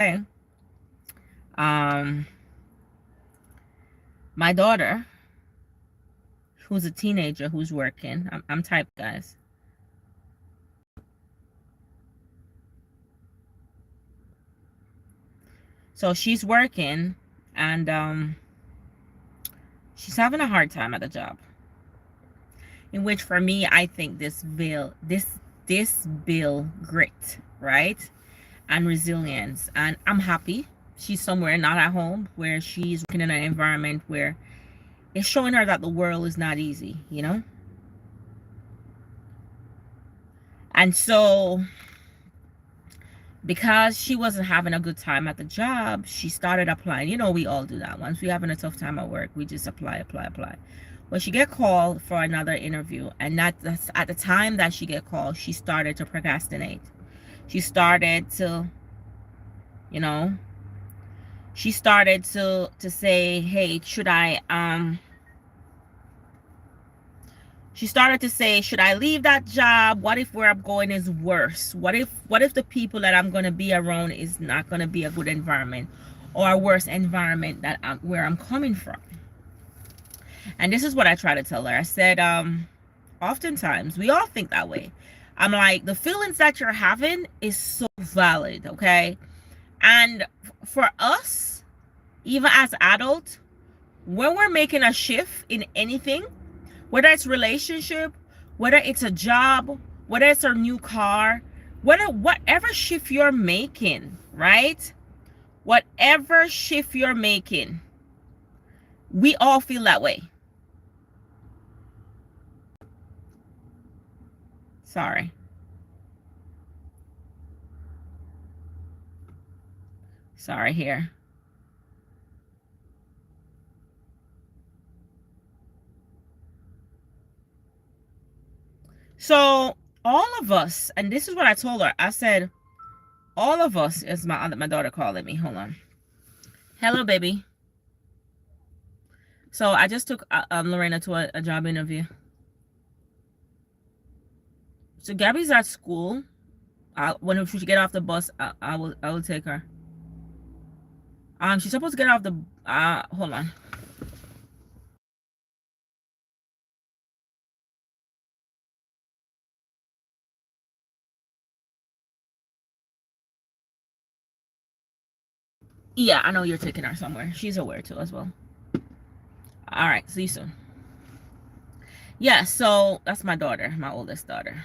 Okay. Um, my daughter, who's a teenager who's working, I'm type guys. So she's working, and she's having a hard time at the job. In which, for me, I think this bill grit, right, and resilience, and I'm happy she's somewhere not at home, where she's working in an environment where it's showing her that the world is not easy, you know. And so, because she wasn't having a good time at the job, she started applying. You know, we all do that. Once we're having a tough time at work, we just apply. Well, she get called for another interview, and that's at the time that she get called, she started to procrastinate. She started to, you know, she started to say, hey, should I she started to say, should I leave that job? What if where I'm going is worse? What if the people that I'm going to be around is not going to be a good environment, or a worse environment that where I'm coming from? And this is what I try to tell her. I said, oftentimes we all think that way. I'm like, the feelings that you're having is so valid, okay? And for us, even as adults, when we're making a shift in anything, whether it's relationship, whether it's a job, whether it's a new car, whatever shift you're making, right? Whatever shift you're making, we all feel that way. Sorry. Sorry here. So all of us, and this is what I told her. I said, all of us, is my daughter calling me. Hold on. Hello, baby. So I just took Lorena to a job interview. So Gabby's at school. When she get off the bus, I will take her. She's supposed to get off the. Hold on. Yeah, I know you're taking her somewhere. She's aware too as well. All right, see you soon. Yeah, so that's my daughter, my oldest daughter.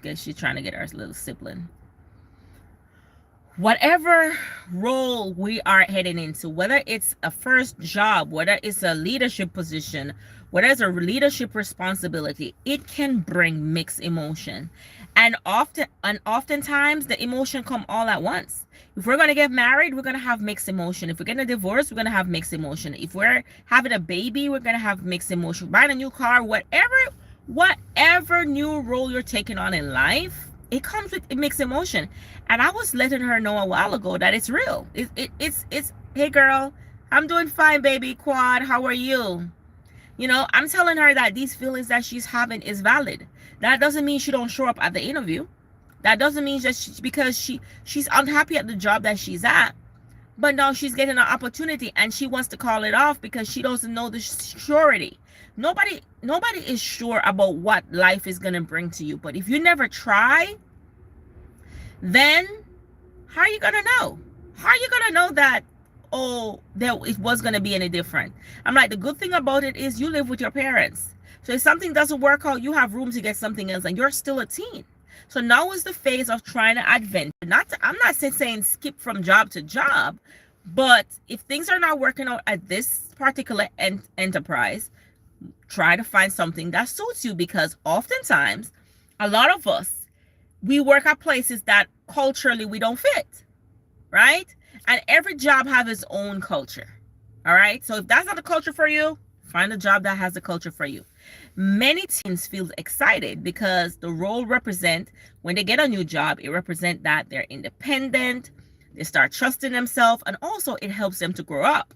Because she's trying to get her little sibling. Whatever role we are heading into, whether it's a first job, whether it's a leadership position, whether it's a leadership responsibility, it can bring mixed emotion. And oftentimes the emotion come all at once. If we're going to get married, we're going to have mixed emotion. If we're going to divorce, we're going to have mixed emotion. If we're having a baby, we're going to have mixed emotion. Buying a new car, whatever new role you're taking on in life, it comes with mixed emotion. And I was letting her know a while ago that it's real. It's hey girl, I'm doing fine, baby. Quad, how are you? You know, I'm telling her that these feelings that she's having is valid. That doesn't mean she don't show up at the interview. That doesn't mean just because she's unhappy at the job that she's at. But now she's getting an opportunity and she wants to call it off because she doesn't know the surety. Nobody is sure about what life is going to bring to you. But if you never try, then how are you going to know? How are you going to know that, oh, that it was going to be any different? I'm like, the good thing about it is you live with your parents. So if something doesn't work out, you have room to get something else, and you're still a teen. So now is the phase of trying to adventure. I'm not saying skip from job to job, but if things are not working out at this particular enterprise, try to find something that suits you, because oftentimes a lot of us, we work at places that culturally we don't fit, right? And every job has its own culture. All right, so if that's not the culture for you, find a job that has a culture for you. Many teens feel excited because the role represent, when they get a new job, it represents that they're independent, they start trusting themselves, and also it helps them to grow up.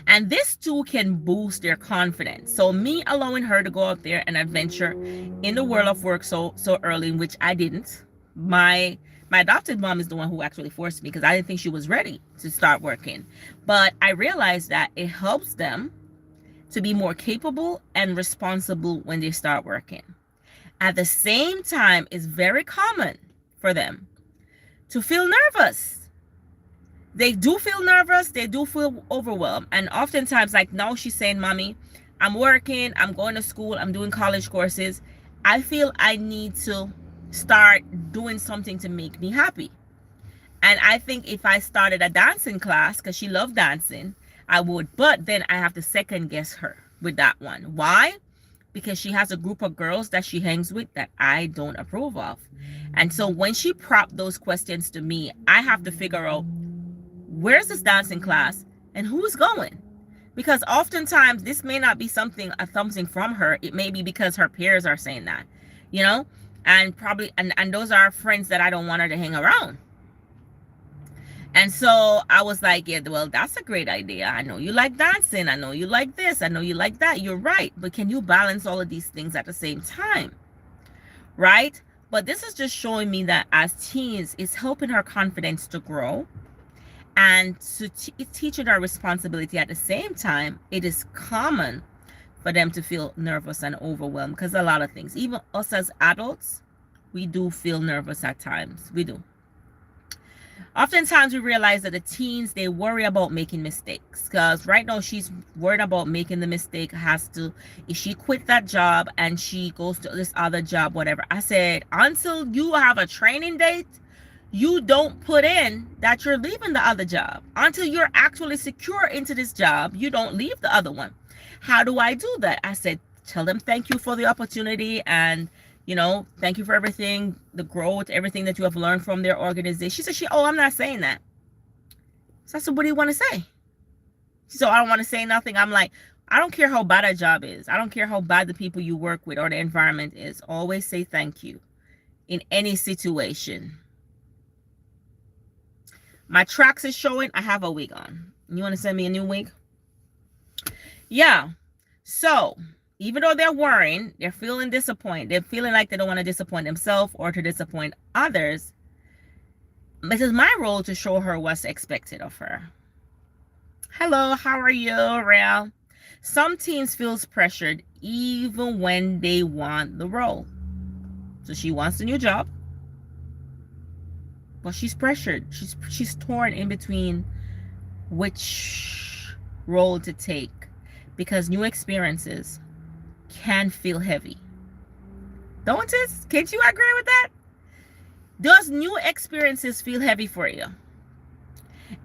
And this too can boost their confidence. So me allowing her to go out there and adventure in the world of work so early, in which I didn't. My My adopted mom is the one who actually forced me because I didn't think she was ready to start working. But I realized that it helps them to be more capable and responsible when they start working. At the same time, it's very common for them to feel nervous. They do feel nervous, they do feel overwhelmed. And oftentimes, like now she's saying, Mommy, I'm working, I'm going to school, I'm doing college courses. I feel I need to start doing something to make me happy. And I think if I started a dancing class, because she loved dancing, I would. But then I have to second guess her with that one. Why? Because she has a group of girls that she hangs with that I don't approve of. And so when she propped those questions to me, I have to figure out, where's this dancing class and who's going? Because oftentimes this may not be something from her. It may be because her peers are saying that, you know, and probably, and those are friends that I don't want her to hang around. And so I was like, yeah, well, that's a great idea. I know you like dancing. I know you like this. I know you like that. You're right. But can you balance all of these things at the same time? Right? But this is just showing me that as teens, it's helping her confidence to grow and to teaching her responsibility at the same time. It is common for them to feel nervous and overwhelmed because a lot of things, even us as adults, we do feel nervous at times. We do. Oftentimes we realize that the teens, they worry about making mistakes because right now she's worried about making the mistake. If she quit that job and she goes to this other job, whatever. I said, until you have a training date, you don't put in that you're leaving the other job. Until you're actually secure into this job, you don't leave the other one. How do I do that? I said, tell them thank you for the opportunity and, you know, thank you for everything, the growth, everything that you have learned from their organization. She said, oh, I'm not saying that. So I said, what do you want to say? She said, I don't want to say nothing. I'm like, I don't care how bad a job is. I don't care how bad the people you work with or the environment is. Always say thank you in any situation. My tracks is showing. I have a wig on. You want to send me a new wig? Yeah. So even though they're worrying, they're feeling disappointed. They're feeling like they don't want to disappoint themselves or to disappoint others. It is my role to show her what's expected of her. Hello, how are you, Rael? Some teens feels pressured even when they want the role. So she wants a new job, but she's pressured. She's torn in between which role to take because new experiences can feel heavy. Don't it? Can't you agree with that? Does new experiences feel heavy for you?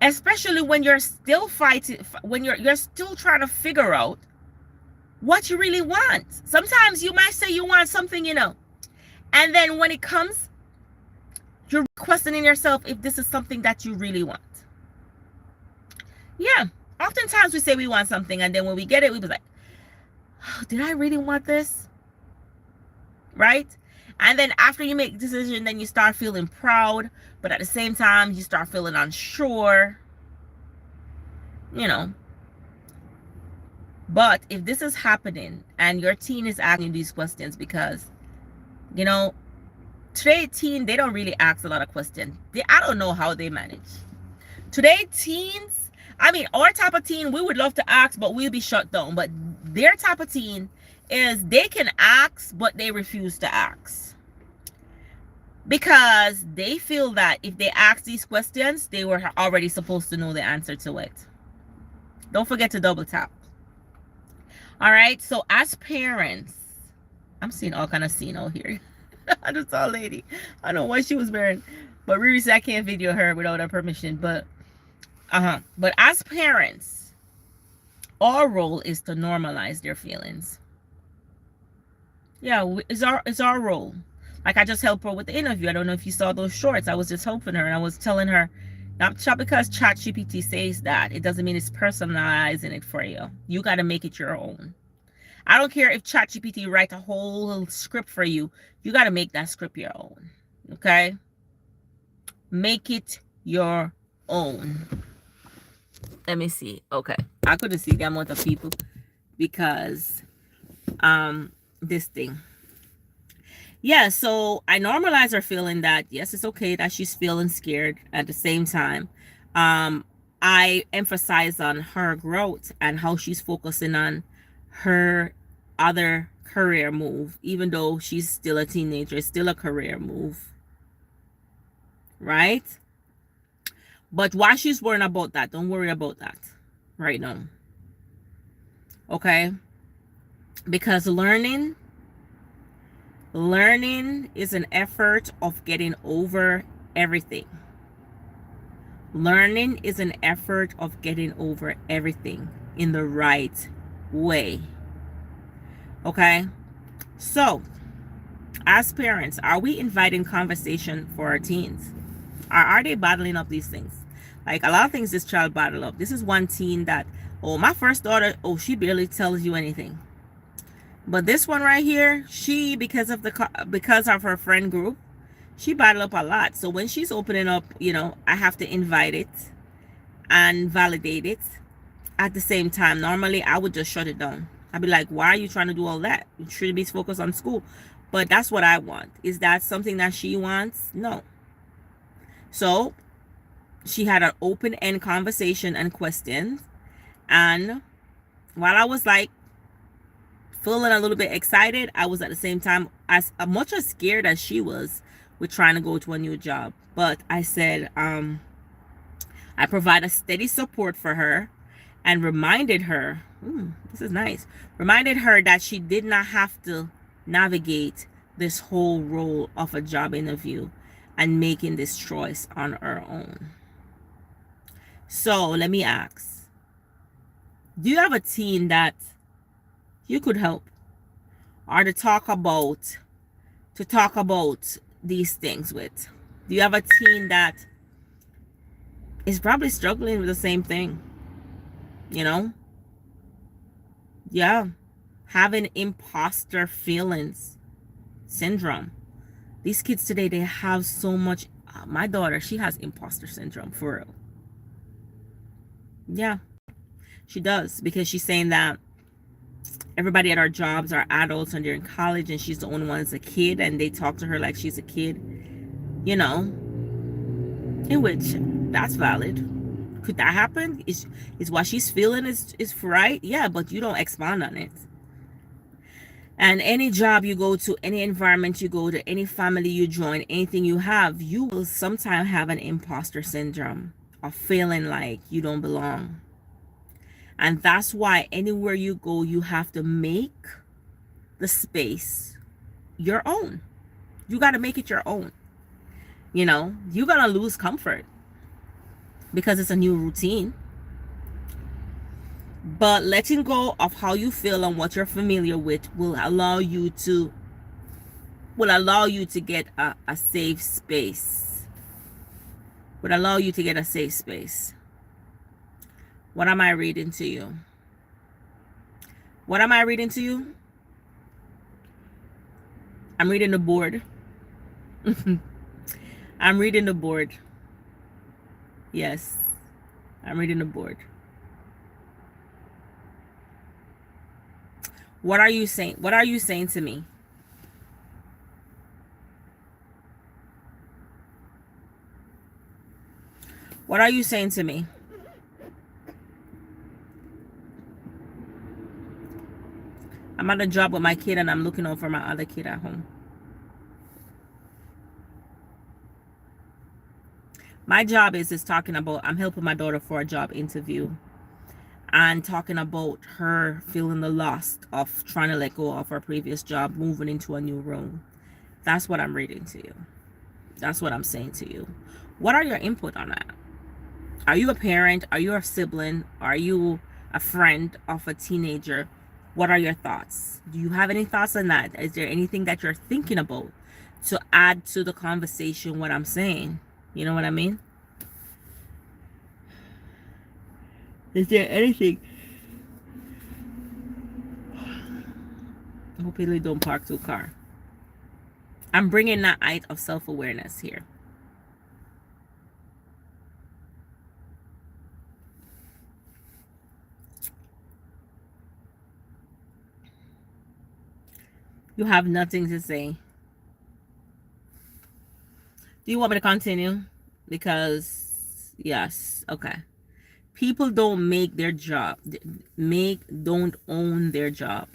Especially when you're still fighting, when you're still trying to figure out what you really want. Sometimes you might say you want something, you know, and then when it comes, you're questioning yourself if this is something that you really want. Yeah, oftentimes we say we want something, and then when we get it, we be like, oh, did I really want this? Right? And then after you make a decision, then you start feeling proud, but at the same time, you start feeling unsure. You know. But if this is happening and your teen is asking these questions because, you know, today teen, they don't really ask a lot of questions. I don't know how they manage. Today teens, I mean, our type of teen, we would love to ask, but we'll be shut down. But their type of teen is they can ask, but they refuse to ask. Because they feel that if they ask these questions, they were already supposed to know the answer to it. Don't forget to double tap. All right. So as parents, I'm seeing all kind of scene out here. I just saw a lady. I don't know what she was wearing, but Riri said I can't video her without her permission. But But as parents, our role is to normalize their feelings. Yeah, it's our role. Like I just helped her with the interview. I don't know if you saw those shorts. I was just helping her and I was telling her, not because ChatGPT says that, it doesn't mean it's personalizing it for you. You got to make it your own. I don't care if ChatGPT writes a whole script for you. You got to make that script your own. Okay? Make it your own. Let me see. Okay. I couldn't see the amount of people because this thing. Yeah, so I normalize her feeling that yes, it's okay that she's feeling scared. At the same time, um, I emphasize on her growth and how she's focusing on her other career move, even though she's still a teenager, it's still a career move, right? But while she's worrying about that, don't worry about that right now, okay? Because learning is an effort of getting over everything. Learning is an effort of getting over everything in the right way. Okay? So, as parents, are we inviting conversation for our teens? Are they bottling up these things? Like a lot of things this child bottled up. This is one teen that, oh, my first daughter, oh, she barely tells you anything. But this one right here, she, because of her friend group, she bottled up a lot. So when she's opening up, I have to invite it and validate it at the same time. Normally I would just shut it down. I'd be like, why are you trying to do all that? You should be focused on school. But that's what I want. Is that something that she wants? No. So she had an open-end conversation and questions. And while I was like feeling a little bit excited, I was at the same time as much as scared as she was with trying to go to a new job. But I said, I provide a steady support for her and reminded her, this is nice, reminded her that she did not have to navigate this whole role of a job interview and making this choice on her own. So let me ask, do you have a teen that you could help, or to talk about these things with? Do you have a teen that is probably struggling with the same thing? You know? Yeah. Having imposter feelings syndrome. These kids today, they have so much. My daughter, she has imposter syndrome for real. Yeah, she does, because she's saying that everybody at our jobs are adults and they're in college and she's the only one that's a kid, and they talk to her like she's a kid, you know, in which that's valid. Could that happen? Is what she's feeling is right? Yeah, but you don't expand on it. And any job you go to, any environment you go to, any family you join, anything you have, you will sometimes have an imposter syndrome of feeling like you don't belong. And that's why anywhere you go, you have to make the space your own. You got to make it your own. You're going to lose comfort because it's a new routine. But letting go of how you feel and what you're familiar with will allow you to get a safe space. Would allow you to get a safe space. What am I reading to you? What am I reading to you? I'm reading the board. I'm reading the board. Yes, I'm reading the board. What are you saying? What are you saying to me? What are you saying to me? I'm at a job with my kid and I'm looking over for my other kid at home. My job is talking about, I'm helping my daughter for a job interview and talking about her feeling the loss of trying to let go of her previous job, moving into a new role. That's what I'm reading to you. That's what I'm saying to you. What are your input on that? Are you a parent? Are you a sibling? Are you a friend of a teenager? What are your thoughts? Do you have any thoughts on that? Is there anything that you're thinking about to add to the conversation what I'm saying? You know what I mean? Is there anything? Hopefully don't park too car. I'm bringing that height of self-awareness here. You have nothing to say. Do you want me to continue? Because, yes, okay. People don't make their job, don't own their job.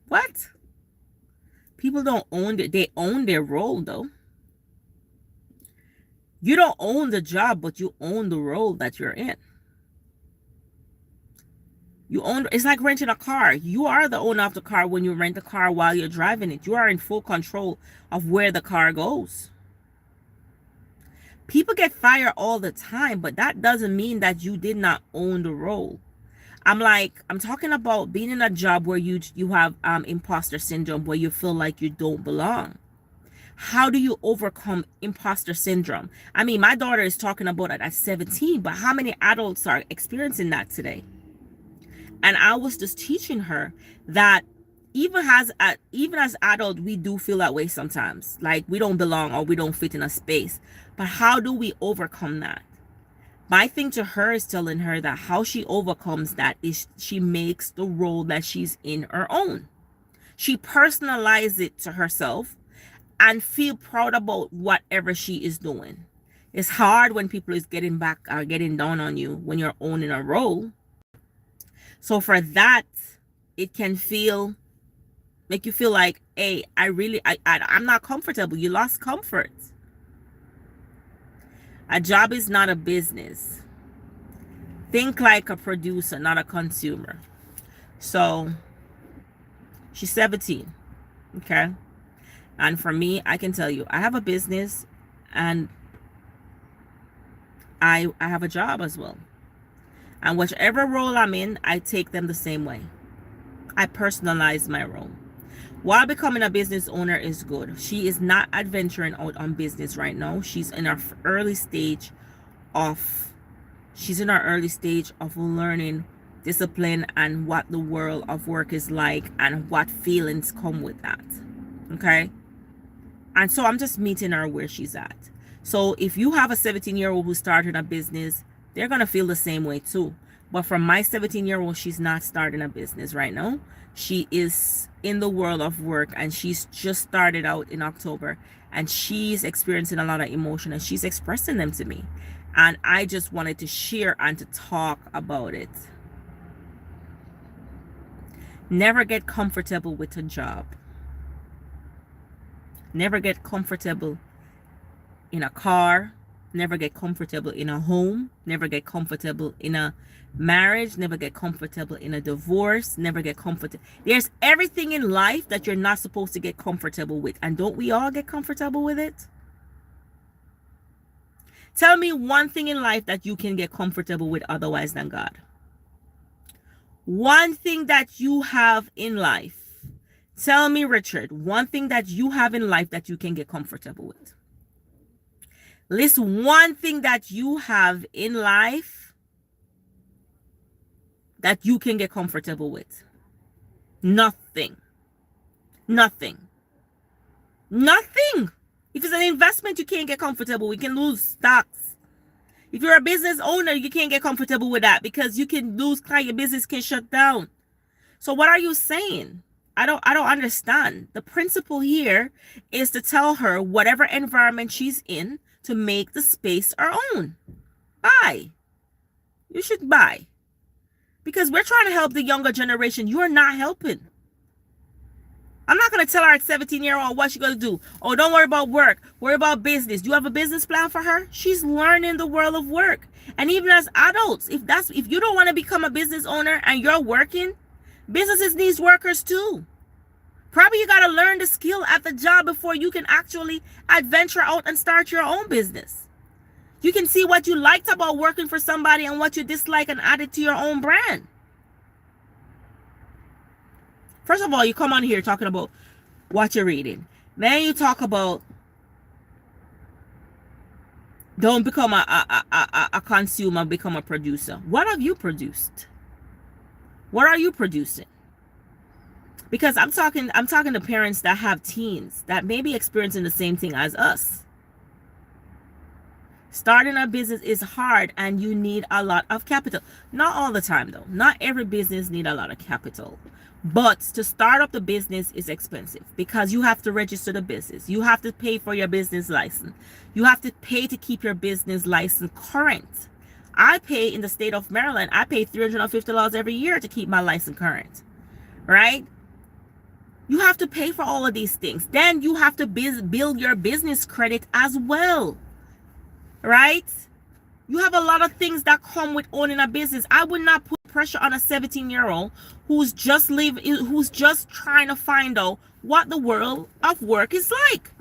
What? People don't own it. They own their role, though. You don't own the job, but you own the role that you're in. You own, it's like renting a car. You are the owner of the car when you rent the car while you're driving it. You are in full control of where the car goes. People get fired all the time, but that doesn't mean that you did not own the role. I'm talking about being in a job where you have imposter syndrome, where you feel like you don't belong. How do you overcome imposter syndrome? I mean, my daughter is talking about it at 17, but how many adults are experiencing that today? And I was just teaching her that even as adult, we do feel that way sometimes, like we don't belong or we don't fit in a space. But how do we overcome that? My thing to her is telling her that how she overcomes that is she makes the role that she's in her own. She personalizes it to herself and feel proud about whatever she is doing. It's hard when people is getting back or getting down on you when you're owning a role. So for that, it can make you feel like, hey, I'm not comfortable. You lost comfort. A job is not a business. Think like a producer, not a consumer. So she's 17. Okay. And for me, I can tell you, I have a business and I have a job as well. And whichever role I'm in, I take them the same way. I personalize my role. While becoming a business owner is good, she is not adventuring out on business right now. She's in her early stage of learning discipline and what the world of work is like and what feelings come with that. Okay? And so I'm just meeting her where she's at. So if you have a 17-year-old who started a business, they're going to feel the same way too. But for my 17-year-old, she's not starting a business right now. She is in the world of work and she's just started out in October and she's experiencing a lot of emotion and she's expressing them to me. And I just wanted to share and to talk about it. Never get comfortable with a job. Never get comfortable in a car. Never get comfortable in a home. Never get comfortable in a marriage. Never get comfortable in a divorce. Never get comfortable. There's everything in life that you're not supposed to get comfortable with. And don't we all get comfortable with it? Tell me one thing in life that you can get comfortable with otherwise than God. One thing that you have in life. Tell me, Richard, one thing that you have in life that you can get comfortable with. List one thing that you have in life that you can get comfortable with. Nothing. Nothing. Nothing. If it's an investment, you can't get comfortable. We can lose stocks. If you're a business owner, you can't get comfortable with that because you can lose client. Your business can shut down. So what are you saying? I don't understand. The principle here is to tell her whatever environment she's in to make the space our own. Buy. You should buy. Because we're trying to help the younger generation. You're not helping. I'm not going to tell her at 17-year-old what she's going to do. Oh, don't worry about work. Worry about business. Do you have a business plan for her? She's learning the world of work. And even as adults, if you don't want to become a business owner and you're working, businesses needs workers too. Probably you got to learn the skill at the job before you can actually adventure out and start your own business. You can see what you liked about working for somebody and what you dislike and add it to your own brand. First of all, you come on here talking about what you're reading. Then you talk about don't become a consumer, become a producer. What have you produced? What are you producing? Because I'm talking to parents that have teens that may be experiencing the same thing as us. Starting a business is hard and you need a lot of capital. Not all the time though. Not every business need a lot of capital. But to start up the business is expensive because you have to register the business. You have to pay for your business license. You have to pay to keep your business license current. I pay in the state of Maryland, I pay $350 every year to keep my license current. Right? You have to pay for all of these things. Then you have to build your business credit as well. Right? You have a lot of things that come with owning a business. I would not put pressure on a 17-year-old who's just trying to find out what the world of work is like.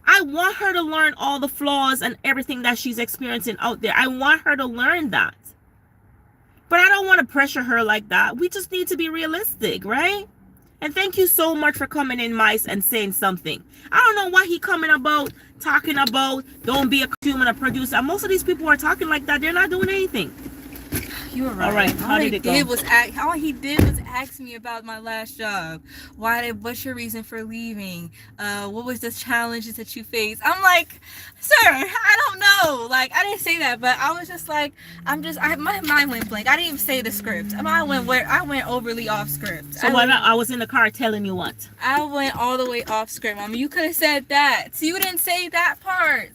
I want her to learn all the flaws and everything that she's experiencing out there. I want her to learn that. But I don't want to pressure her like that. We just need to be realistic, right? And thank you so much for coming in, Mice, and saying something. I don't know what he talking about, don't be a consumer, a producer. Most of these people are talking like that. They're not doing anything. You were right. All right. How did it go? All he did was ask me about my last job. What's your reason for leaving? What was the challenges that you faced? I'm like, sir, I don't know. Like, I didn't say that, but I was just like, my mind went blank. I didn't even say the script. I went overly off script. So I was in the car telling you what? I went all the way off script, Mama. You could have said that. So you didn't say that part.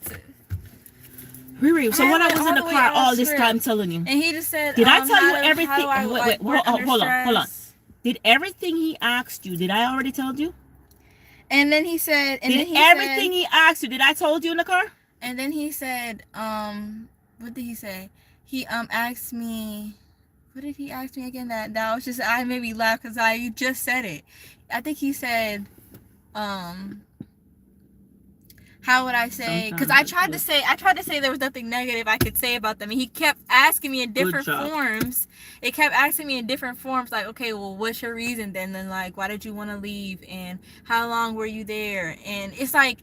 Riri, so when I was in the car all this time telling you, and he just said, did I tell you everything? Wait, hold on. Did everything he asked you? Did I already tell you? And then he said, everything he asked you? Did I told you in the car? And then he said, what did he say? He asked me, what did he ask me again? That was just, I made me laugh because you just said it. I think he said, how would I say? Because I tried to say there was nothing negative I could say about them. And he kept asking me in different forms. It kept asking me in different forms, like, okay, well, what's your reason then? Then, like, why did you want to leave? And how long were you there? And it's like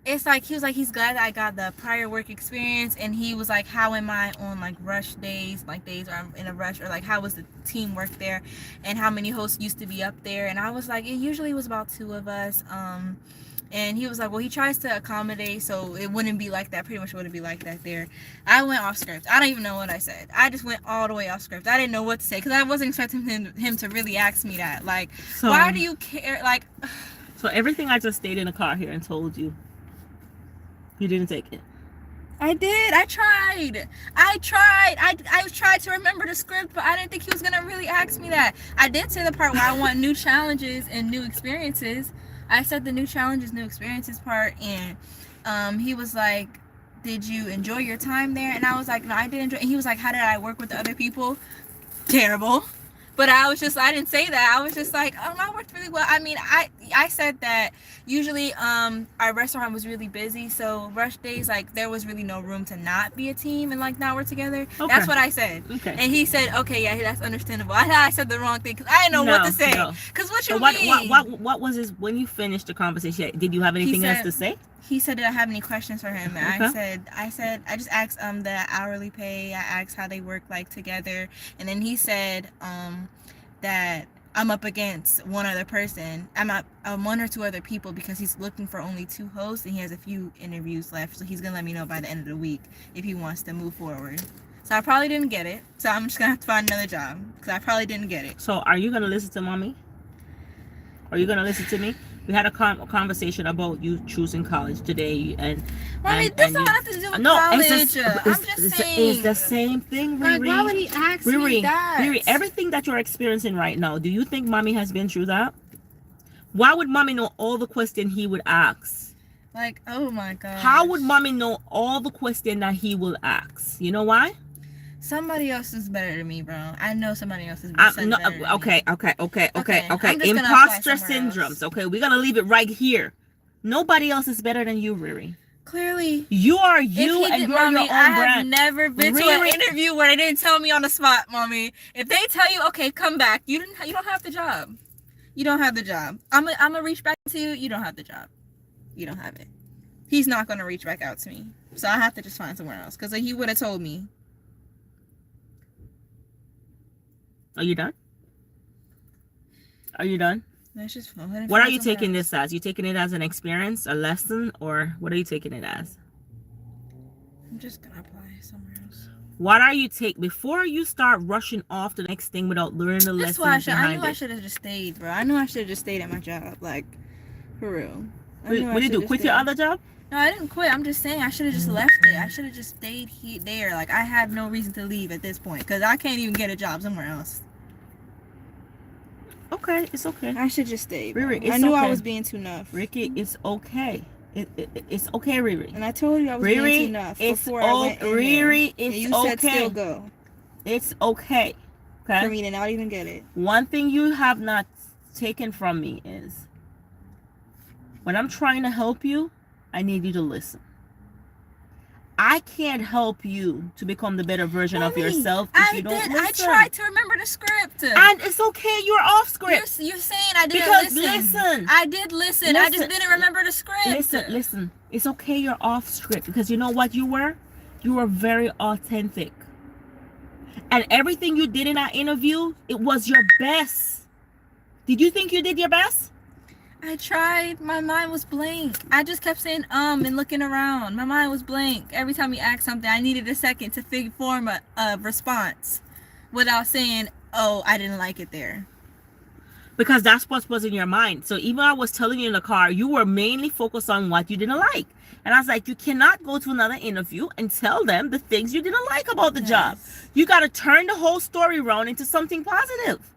he was like, he's glad that I got the prior work experience. And he was like, how am I on like rush days, like days where I'm in a rush, or like how was the teamwork there, and how many hosts used to be up there? And I was like, it usually was about 2 of us. And he was like, well, he tries to accommodate, so it wouldn't be like that. Pretty much wouldn't be like that there. I went off script. I don't even know what I said. I just went all the way off script. I didn't know what to say because I wasn't expecting him to really ask me that. Like, so, why do you care? Like, so everything I just stayed in the car here and told you, you didn't take it. I did. I tried. I tried to remember the script, but I didn't think he was going to really ask me that. I did say the part where I want new challenges and new experiences. I said the new challenges, new experiences part, and he was like, did you enjoy your time there? And I was like, no, I did enjoy. And he was like, how did I work with the other people? Terrible. But I didn't say that. I was just like, I worked really well. I mean, I said that usually our restaurant was really busy, so rush days, like, there was really no room to not be a team and like not work together. Okay. That's what I said. Okay. And he said, okay, yeah, that's understandable. I thought I said the wrong thing because I didn't know what to say. Because what you mean? What was this when you finished the conversation? Did you have anything else to say? He said, did I have any questions for him? And okay. I I just asked the hourly pay. I asked how they work like together. And then he said that I'm up against one other person. I'm not 1 or 2 other people because he's looking for only 2 hosts and he has a few interviews left. So he's going to let me know by the end of the week if he wants to move forward. So I probably didn't get it. So I'm just going to have to find another job because I probably didn't get it. So are you going to listen to mommy? Are you going to listen to me? We had a conversation about you choosing college today, and mommy, this don't have to do with college. I'm just saying. It's the same thing, Riri. Like, why would he ask me that? Riri, everything that you're experiencing right now, do you think mommy has been through that? Why would mommy know all the questions he would ask? Like, oh my God. How would mommy know all the questions that he will ask? You know why? Somebody else is better than me, bro. I know somebody else is better than me. Okay. Imposter syndromes. Okay, we're gonna leave it right here. Nobody else is better than you, Riri. Clearly. You are you, and you're your own brand. I have never been to an interview where they didn't tell me on the spot, mommy. If they tell you, okay, come back, you don't have the job. You don't have the job. I'm gonna reach back to you. You don't have the job. You don't have it. He's not gonna reach back out to me, so I have to just find somewhere else because he would have told me. Are you done? Are you done? Let's just what are you taking this as? You taking it as an experience, a lesson, or what are you taking it as? just gonna apply somewhere else. What are you before you start rushing off to the next thing without learning the lessons behind it? I knew I should have just stayed, bro. I knew I should have just stayed at my job, like, for real. What did you do? Quit your other job? No, I didn't quit. I'm just saying I should have just left it. I should have just stayed there. Like, I have no reason to leave at this point because I can't even get a job somewhere else. Okay, it's okay. I should just stay. Riri, I knew I was being too enough. Ricky, it's okay. It's okay, Riri. And I told you I was being too enough before I went in Riri, there. it's and you okay. said still go. It's okay. Okay. For me to not even get it. One thing you have not taken from me is when I'm trying to help you, I need you to listen. I can't help you to become the better version of yourself if you don't listen. I tried to remember the script. And it's okay. You're off script. You're saying I didn't listen. I did listen. I just didn't remember the script. Listen. It's okay you're off script because you know what you were? You were very authentic. And everything you did in that interview, it was your best. Did you think you did your best? I tried. My mind was blank. I just kept saying and looking around. My mind was blank. Every time he asked something, I needed a second to form a response without saying, oh, I didn't like it there. Because that's what was in your mind. So even I was telling you in the car, you were mainly focused on what you didn't like. And I was like, you cannot go to another interview and tell them the things you didn't like about the job. You got to turn the whole story around into something positive.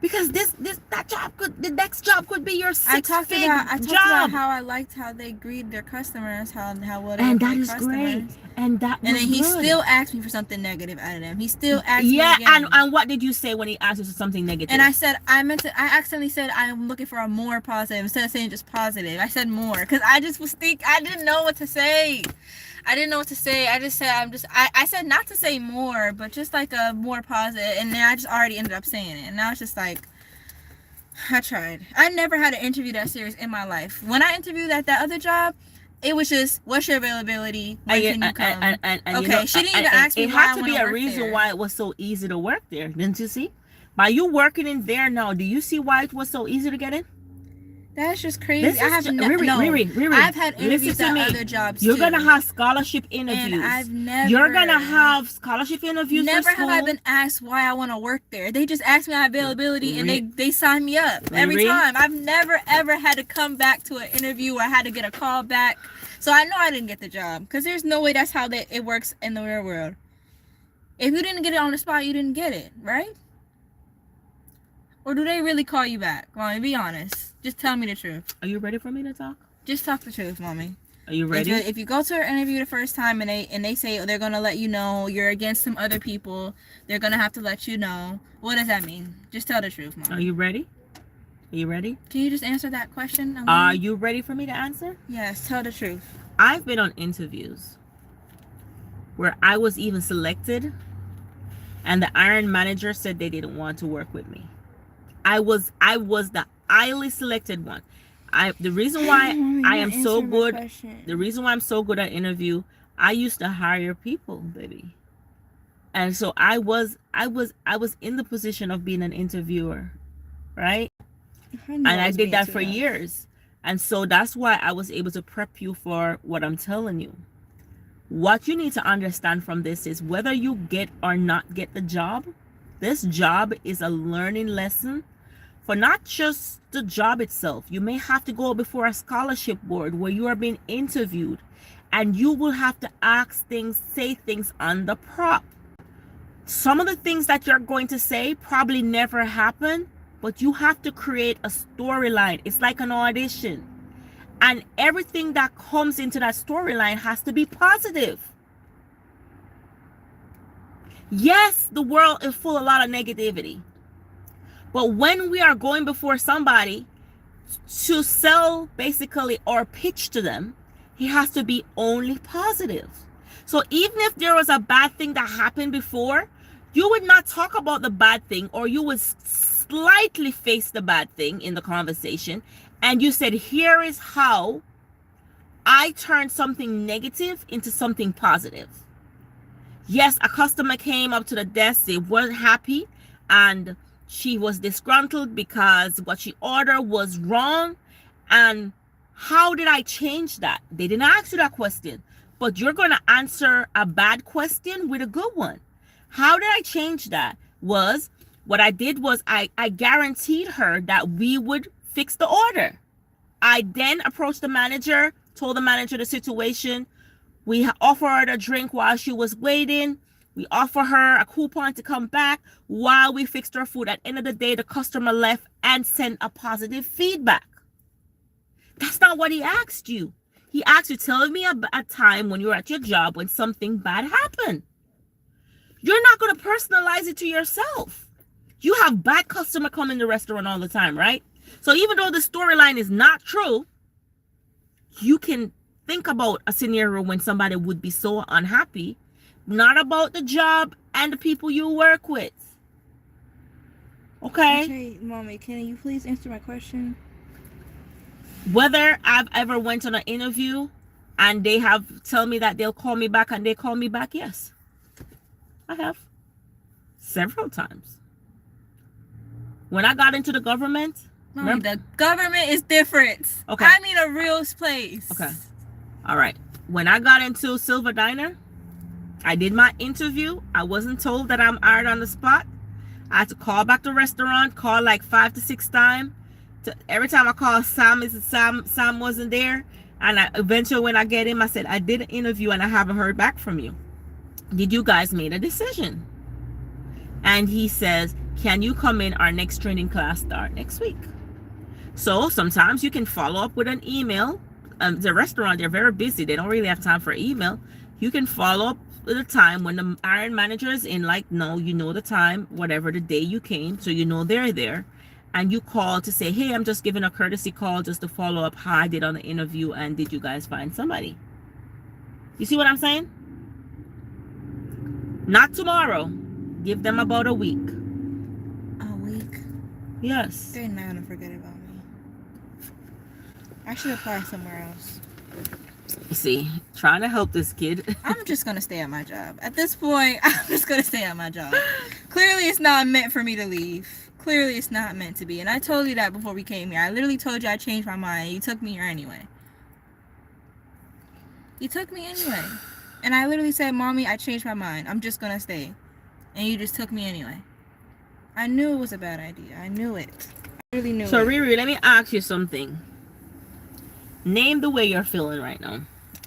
Because the next job could be your six-figure job. I talked about how I liked how they greet their customers, how well they and that is customers. Great. And that was then he good. Still asked me for something negative out of them. He still asked me again. And what did you say when he asked you for something negative? And I said I accidentally said I'm looking for a more positive instead of saying just positive. I said more because I just was I didn't know what to say. I didn't know what to say. I just said I said not to say more, but just like a more positive. And then I just already ended up saying it. And now it's just like, I tried. I never had an interview that serious in my life. When I interviewed at that other job, it was just, what's your availability? When can you come? And okay, you know, she didn't even ask me it why had to be a reason why it was so easy to work there. Didn't you see? By you working in there now, do you see why it was so easy to get in? That's just crazy. I've had interviews at other jobs You're too. gonna have scholarship interviews. And you're gonna have scholarship interviews. Never have I been asked why I want to work there. They just ask me my availability and they sign me up every time. I've never ever had to come back to an interview or I had to get a call back. So I know I didn't get the job because there's no way that's how it works in the real world. If you didn't get it on the spot, you didn't get it, right? Or do they really call you back? Mommy, be honest. Just tell me the truth. Are you ready for me to talk? Just talk the truth, Mommy. Are you ready? If you go to an interview the first time and they say they're gonna let you know you're against some other people, they're gonna have to let you know. What does that mean? Just tell the truth, Mommy. Are you ready? Are you ready? Can you just answer that question? Are you ready for me to answer? Yes, tell the truth. I've been on interviews where I was even selected and the hiring manager said they didn't want to work with me. I was the highly selected one. The reason why I am so good, the reason why I'm so good at interview, I used to hire people, baby. And so I was in the position of being an interviewer, right? And I did that for years. And so that's why I was able to prep you for what I'm telling you. What you need to understand from this is whether you get or not get the job, this job is a learning lesson for not just the job itself. You may have to go before a scholarship board where you are being interviewed and you will have to ask things, say things on the prop. Some of the things that you're going to say probably never happen, but you have to create a storyline. It's like an audition. And everything that comes into that storyline has to be positive. Yes, the world is full of a lot of negativity. But when we are going before somebody to sell basically or pitch to them, he has to be only positive. So even if there was a bad thing that happened before, you would not talk about the bad thing, or you would slightly face the bad thing in the conversation. And you said, here is how I turned something negative into something positive. Yes, a customer came up to the desk, they weren't happy, and she was disgruntled because what she ordered was wrong. And How did I change that? They didn't ask you that question, but you're going to answer a bad question with a good one. How did I change that? Was what I did was I guaranteed her that we would fix the order. I then approached the manager, told the manager the situation. We offered her a drink while she was waiting. We offer her a coupon to come back while we fixed her food. At the end of the day, the customer left and sent a positive feedback. That's not what he asked you. He asked you, tell me a time when you were at your job when something bad happened. You're not going to personalize it to yourself. You have bad customer come in the restaurant all the time, right? So even though the storyline is not true, you can think about a scenario when somebody would be so unhappy, not about the job and the people you work with. Okay? Okay, Mommy, can you please answer my question? Whether I've ever went on an interview and they have tell me that they'll call me back and they call me back, yes. I have. Several times. When I got into the government, Mommy, the government is different. Okay. I need a real place. Okay. All right. When I got into Silver Diner, I did my interview. I wasn't told that I'm hired on the spot. I had to call back the restaurant, call like 5 to 6 times. Every time I call Sam wasn't there. And eventually when I get him, I said, I did an interview and I haven't heard back from you. Did you guys make a decision? And he says, can you come in? Our next training class start next week. So sometimes you can follow up with an email. The restaurant, they're very busy. They don't really have time for email. You can follow up with a time when the hiring manager is in, like, no, you know the time, whatever the day you came, so you know they're there. And you call to say, hey, I'm just giving a courtesy call just to follow up how I did on the interview, and did you guys find somebody? You see what I'm saying? Not tomorrow. Give them about a week. A week? Yes. They're not gonna forget about me. I should apply somewhere else. You see, trying to help this kid. I'm just gonna stay at my job. At this point, I'm just gonna stay at my job. Clearly, it's not meant for me to leave. Clearly, it's not meant to be. And I told you that before we came here. I literally told you I changed my mind. You took me here anyway. You took me anyway. And I literally said, Mommy, I changed my mind. I'm just gonna stay. And you just took me anyway. I knew it was a bad idea. I knew it. I really knew it. So, Riri, let me ask you something. Name the way you're feeling right now.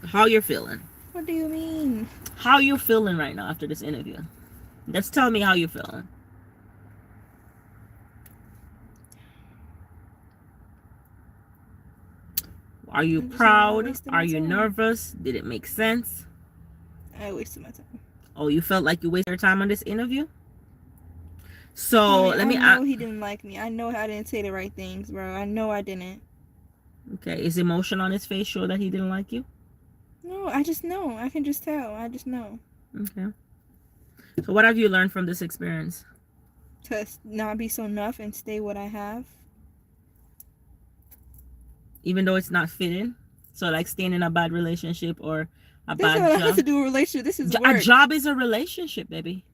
How you're feeling. What do you mean? How you feeling right now after this interview? Just tell me how you're feeling. Are you proud? Are you nervous? Did it make sense? I wasted my time. Oh, you felt like you wasted your time on this interview? So, let me I know he didn't like me. I know I didn't say the right things, bro. I know I didn't. Okay, is emotion on his face sure that he didn't like you? No, I just know. I can just tell. I just know. Okay. So what have you learned from this experience? To not be so nuff and stay what I have. Even though it's not fitting? So like staying in a bad relationship or a This bad has job? to do with a relationship. This is A work. job is a relationship, baby.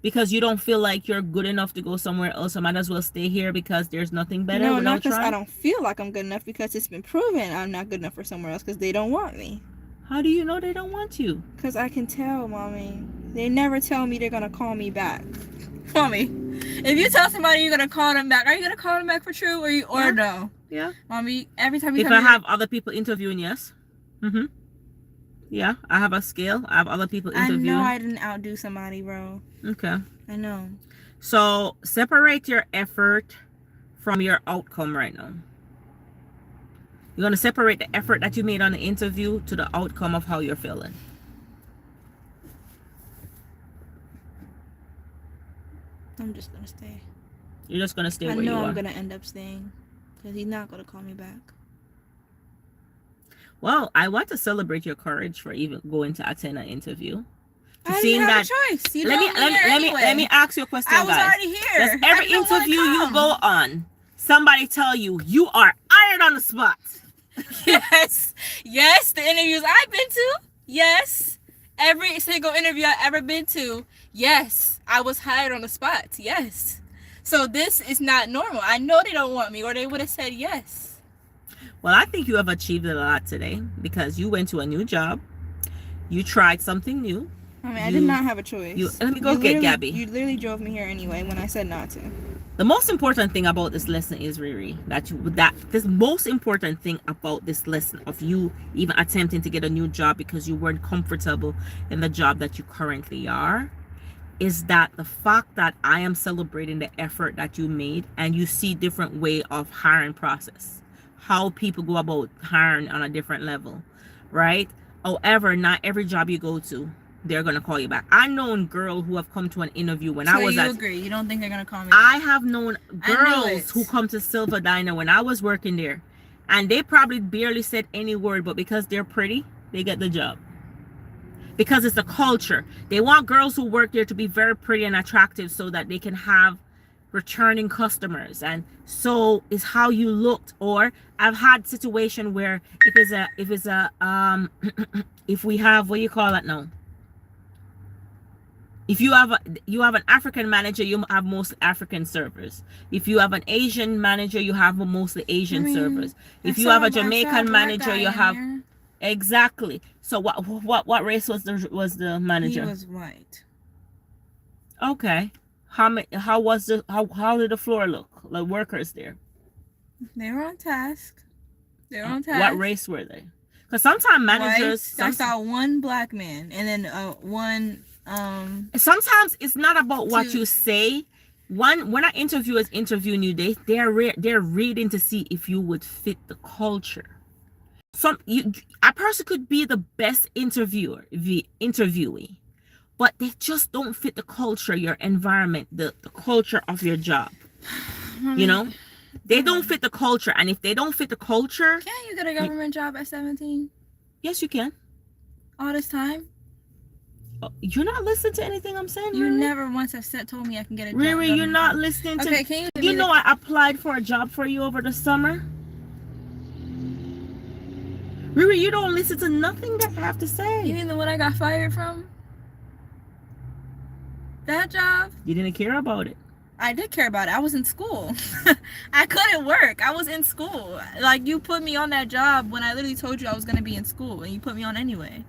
Because you don't feel like you're good enough to go somewhere else, so might as well stay here because there's nothing better. No, not because I don't feel like I'm good enough, because it's been proven I'm not good enough for somewhere else because they don't want me. How do you know they don't want you? Because I can tell, Mommy. They never tell me they're going to call me back. Mommy, if you tell somebody you're going to call them back, are you going to call them back for true or no? Yeah. Mommy, every time you If tell I me have other people interviewing, yes. Mm-hmm. Yeah, I have a scale. I have other people interviewing. I know I didn't outdo somebody, bro. Okay. I know. So separate your effort from your outcome right now. You're going to separate the effort that you made on the interview to the outcome of how you're feeling. I'm just going to stay. You're just going to stay where you are. I know I'm going to end up staying because he's not going to call me back. Well, I want to celebrate your courage for even going to attend an interview. I didn't have a choice. Let me ask you a question, guys. I was already here. Does every interview you go on, somebody tell you you are hired on the spot? Yes. Yes, the interviews I've been to. Yes. Every single interview I've ever been to. Yes. I was hired on the spot. Yes. So this is not normal. I know they don't want me or they would have said yes. Well, I think you have achieved a lot today because you went to a new job. You tried something new. I mean, I did not have a choice. Let me go get Gabby. You literally drove me here anyway when I said not to. The most important thing about this lesson is, Riri, this most important thing about this lesson of you even attempting to get a new job because you weren't comfortable in the job that you currently are, is that the fact that I am celebrating the effort that you made, and you see different way of hiring process, how people go about hiring on a different level, right? However, not every job you go to, they're gonna call you back. I known girls who have come to an interview when I was So you agree? You don't think they're gonna call me back? I have known girls who come to Silver Diner when I was working there, and they probably barely said any word, but because they're pretty, they get the job. Because it's the culture. They want girls who work there to be very pretty and attractive so that they can have returning customers, and so is how you looked. Or I've had situation where if we have, what do you call it now? If you have an African manager, you have mostly African servers. If you have an Asian manager, you have mostly Asian servers. If you have a Jamaican manager, you have exactly. So what race was the manager? He was white. Okay. How did the floor look? The workers there? They were on task. What race were they? Because sometimes managers. I saw one black man and then one. Sometimes it's not about what you say. When an interviewer is interviewing you, they're reading to see if you would fit the culture. A person could be the best interviewee, but they just don't fit the culture, your environment, the culture of your job. You know, they don't fit the culture, and if they don't fit the culture, can't you get a government job at 17? Yes, you can. All this time. You're not listening to anything I'm saying. You Riri? never once have told me I can get a job. Riri, you're not listening to. Okay, can you know I applied for a job for you over the summer. Riri, you don't listen to nothing that I have to say. You mean the one I got fired from? That job? You didn't care about it. I did care about it. I was in school. I couldn't work. I was in school. Like, you put me on that job when I literally told you I was going to be in school, and you put me on anyway.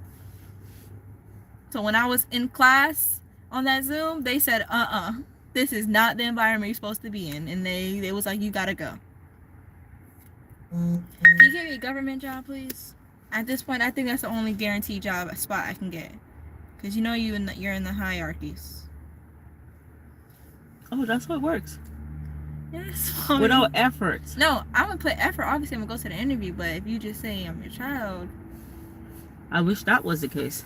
So when I was in class on that Zoom, they said, this is not the environment you're supposed to be in. And they was like, you gotta go. Can you give me a government job, please? At this point, I think that's the only guaranteed job spot I can get. Because you know you're in the hierarchies. Oh, that's how it works. Yes. Without effort. No, I'm going to put effort. Obviously, I'm going to go to the interview. But if you just say I'm your child... I wish that was the case.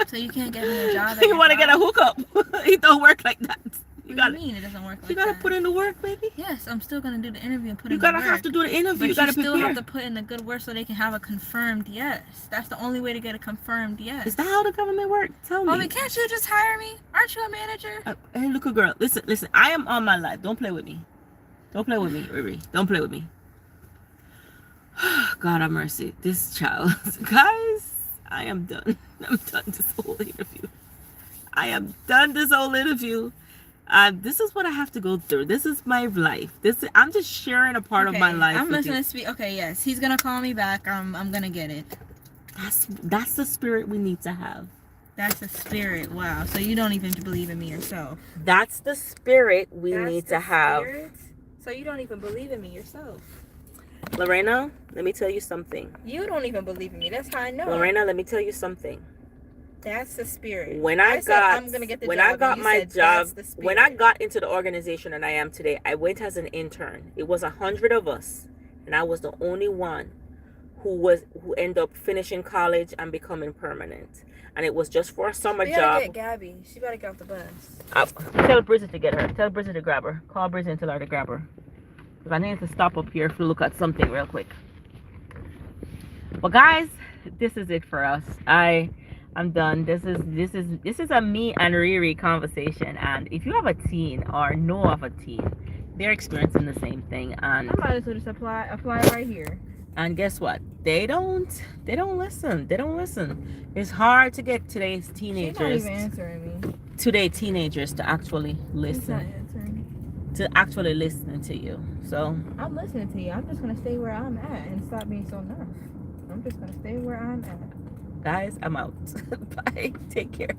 So you can't get me a job. You want to get a hookup? It don't work like that. What do you mean it doesn't work like that? You gotta put in the work, baby. Yes, I'm still gonna do the interview and put in the work. You gotta have to do the interview. But you gotta still prepare. have to put in the good work so they can have a confirmed yes. That's the only way to get a confirmed yes. Is that how the government works? Tell me. Oh, but can't you just hire me? Aren't you a manager? Hey, look, girl. Listen. I am on my life. Don't play with me. Don't play with me, Riri. Don't play with me. God have mercy. This child. Guys, I am done. I'm done this whole interview. This is what I have to go through. This is my life. I'm just sharing a part of my life. I'm just gonna speak. Okay, yes, he's gonna call me back. I'm gonna get it. That's the spirit we need to have. That's the spirit. Wow. So you don't even believe in me yourself. That's the spirit we need to have. So you don't even believe in me yourself. Lorena, let me tell you something. You don't even believe in me. That's how I know. Lorena, let me tell you something. That's the spirit. When I got into the organization and I am today, I went as an intern. It was 100 of us, and I was the only one who ended up finishing college and becoming permanent. And it was just for a summer job. Get Gabby. She better get off the bus. Tell Bridget to get her. Tell Bridget to grab her. Call Bridget and tell her to grab her. Because I need to stop up here to look at something real quick. But guys, this is it for us. I'm done. This is a me and Riri conversation. And if you have a teen or know of a teen, they're experiencing the same thing. And I might as well just apply right here. And guess what? They don't listen. They don't listen. It's hard to get today's teenagers. She's not even answering me. Teenagers to actually listen. She's not answering. to actually listening to you. So I'm listening to you. I'm just gonna stay where I'm at and stop being so nervous. I'm just gonna stay where I'm at. guys, I'm out. Bye. Take care.